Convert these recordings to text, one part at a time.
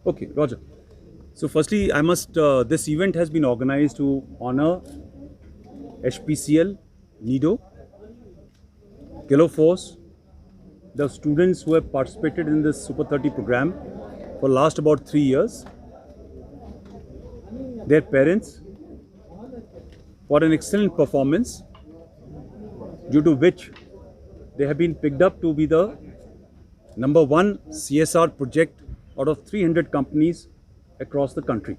Okay, Roger. So firstly, I must, this event has been organized to honor HPCL, NIDO, Kilo Force, the students who have participated in this Super 30 program for last about 3 years, their parents for an excellent performance, due to which they have been picked up to be the number one CSR project out of 300 companies across the country.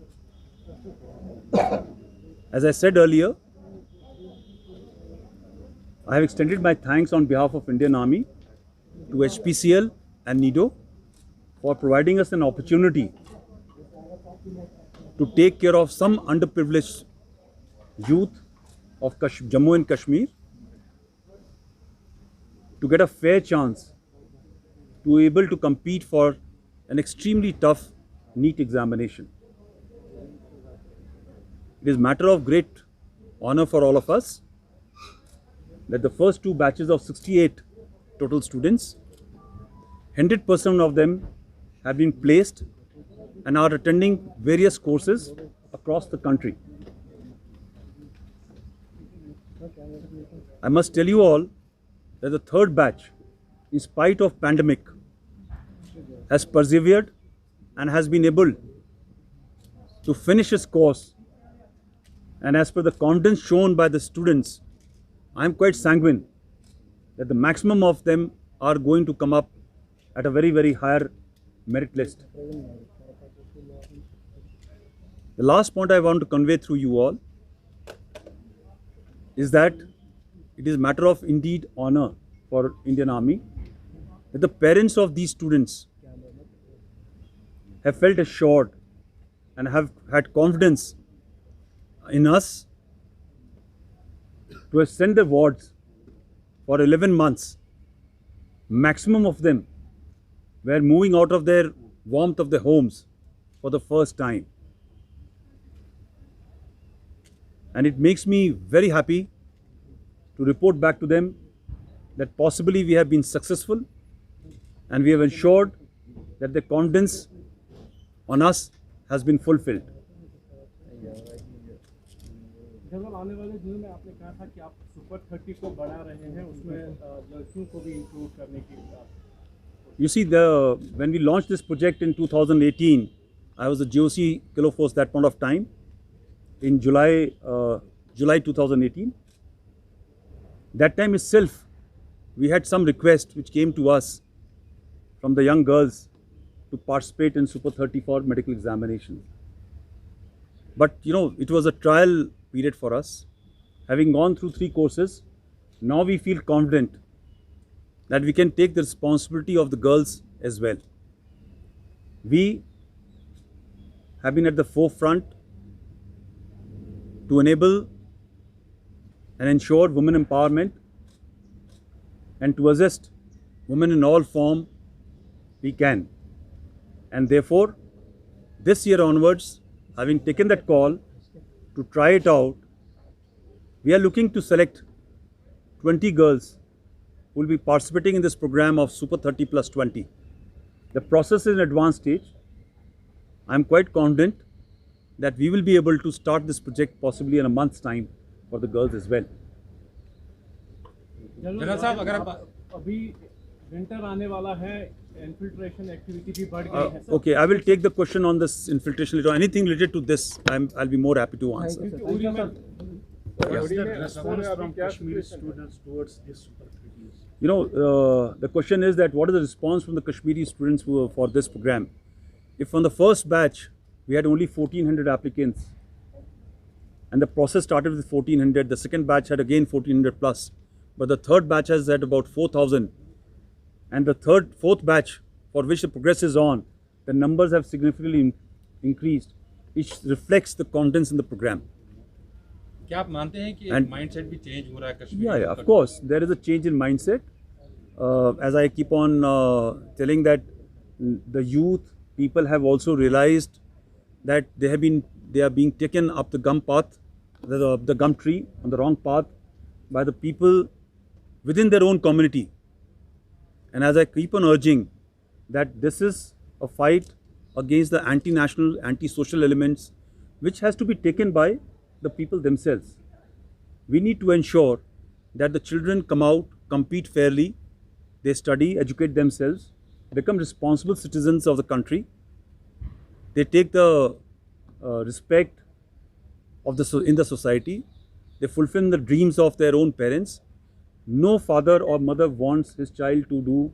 As I said earlier, I have extended my thanks on behalf of Indian Army to HPCL and NIDO for providing us an opportunity to take care of some underprivileged youth of Jammu and Kashmir to get a fair chance to be able to compete for an extremely tough NEET examination. It is a matter of great honor for all of us that the first two batches of 68 total students, 100% of them have been placed and are attending various courses across the country. I must tell you all that the third batch, in spite of pandemic, has persevered and has been able to finish its course. And as per the confidence shown by the students, I am quite sanguine that the maximum of them are going to come up at a very, very higher merit list. The last point I want to convey through you all is that it is a matter of indeed honor for Indian Army that the parents of these students have felt assured and have had confidence in us to send their wards for 11 months. Maximum of them were moving out of their warmth of their homes for the first time. And it makes me very happy to report back to them that possibly we have been successful and we have ensured that their confidence on us has been fulfilled. General आने वाले दिनों में आपने कहा था कि आप super 30 को बढ़ा रहे हैं, उसमें लड़कियों को भी इंक्लूड करने की बात. You see, when we launched this project in 2018, I was a GOC Kilo Force that point of time, in July 2018. That time itself, we had some requests which came to us from the young girls to participate in Super 30 for medical examinations. But it was a trial period for us. Having gone through 3 courses, now we feel confident that we can take the responsibility of the girls as well. We have been at the forefront to enable and ensure women empowerment and to assist women in all form we can. And therefore, this year onwards, having taken that call to try it out, we are looking to select 20 girls who will be participating in this program of Super 30 plus 20. The process is in advanced stage. I am quite confident that we will be able to start this project possibly in a month's time for the girls as well. General साहब, अगर आप अभी winter आने वाला है, infiltration activity भी बढ़ गई है. Okay, I will take the question on this infiltration later. Anything related to this, I'll be more happy to answer. Uri में What's the response from Kashmiri students towards this Super 30? The question is that what is the response from the Kashmiri students for this program? If on the first batch, we had only 1400 applicants, and the process started with 1400, the second batch had again 1400 plus, but the third batch has had about 4000, and the fourth batch for which the progress is on, the numbers have significantly increased, which reflects the confidence in the program. क्या आप मानते हैं कि mindset भी change हो रहा है Kashmir? Yeah, of course, there is a change in mindset. As I keep on telling that the youth people have also realized that they are being taken up the gum path, the gum tree on the wrong path by the people within their own community. And as I keep on urging that this is a fight against the anti-national, anti-social elements, which has to be taken by the people themselves. We need to ensure that the children come out, compete fairly, they study, educate themselves, become responsible citizens of the country. They take the respect of in the society. They fulfill the dreams of their own parents. No father or mother wants his child to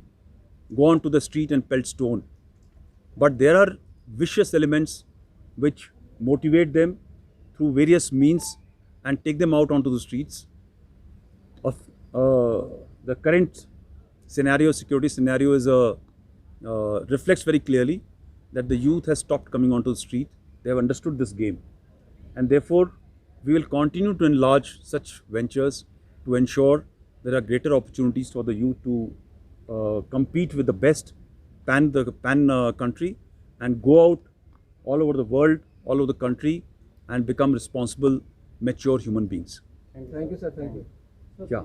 go onto the street and pelt stone. But there are vicious elements which motivate them through various means and take them out onto the streets. Of the current scenario, security scenario, is reflects very clearly that the youth has stopped coming onto the street. They have understood this game, and therefore we will continue to enlarge such ventures to ensure there are greater opportunities for the youth to compete with the best pan country and go out all over the world, all over the country, and become responsible, mature human beings. Thank you, sir. Thank you. Yeah,